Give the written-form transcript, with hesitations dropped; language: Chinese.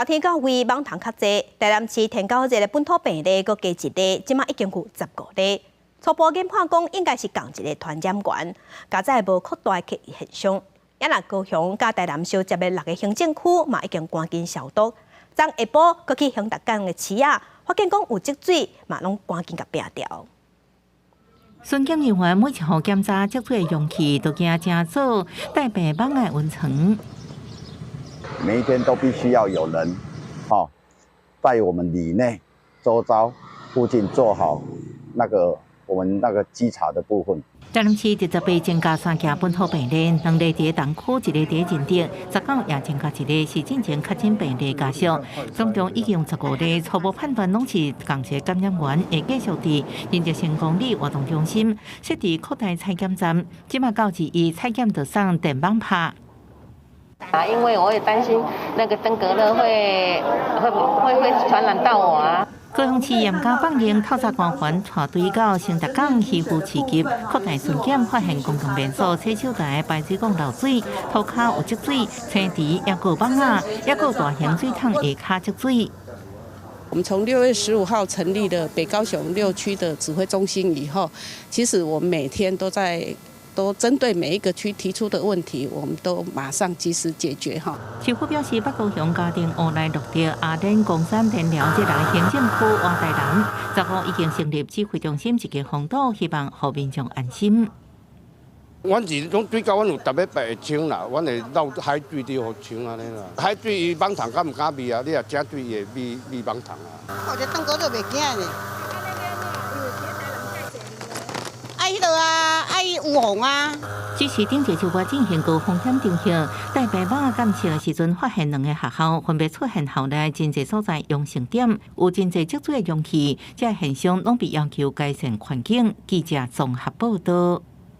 天到位网糖较济，台南市天高日的本土病例搁加一例，即马已经有15例。初步研判讲，应该是共一个传染源，加在无扩大的现象。也若高雄甲台南相接的6个行政区嘛已经赶紧消毒。昨下晡搁去兴达港的市啊，发现讲有积水，嘛拢赶紧甲摒掉。巡检人员每一户检查积水的容器，都惊正早带病蚊的温床。每一天都必须要有人，在我们里内、周遭、附近做好我们稽查的部分。台南市18增加3件本土病例，2例伫东区，1例伫前镇，19也增加1例是进前确诊病例家属，总共已经有15例，初步判断拢是共一感染源，会继续伫仁德成功里活动中心设置扩大采检站，即马到2伊采检就送电网拍。因为我也担心那个登革热会传染到我啊。高雄市严加放行透查官员带队到兴达港渔夫市集，扩大巡检，发现公共便所、洗手台、排水管漏水，涂骹有积水，青池也有网仔，也有大型水桶下骹积水。我们从6月15号成立了北高雄6区的指挥中心以后，其实我们每天都针对每一个区提出的问题，我们都马上及时解决哈。市府表示，北高雄家庭乌来录到阿莲公山田寮这6个行政区换台南，15已经成立指挥中心，一个防堵，希望让民众安心。阮是拢水沟，阮有逐礼拜会清啦，阮会绕海水里互清安尼啦。海水伊网糖敢毋敢味啊？你若食水会味网糖啊。我这登革热袂惊呢。爱迄落啊，爱有红啊。只是顶一周末进行高风险中心带病蚊检测的时阵，发现2个学校分别出现校内真侪所在阳性点，有真侪积水的容器，这现象拢被要求改善环境。记者综合报道。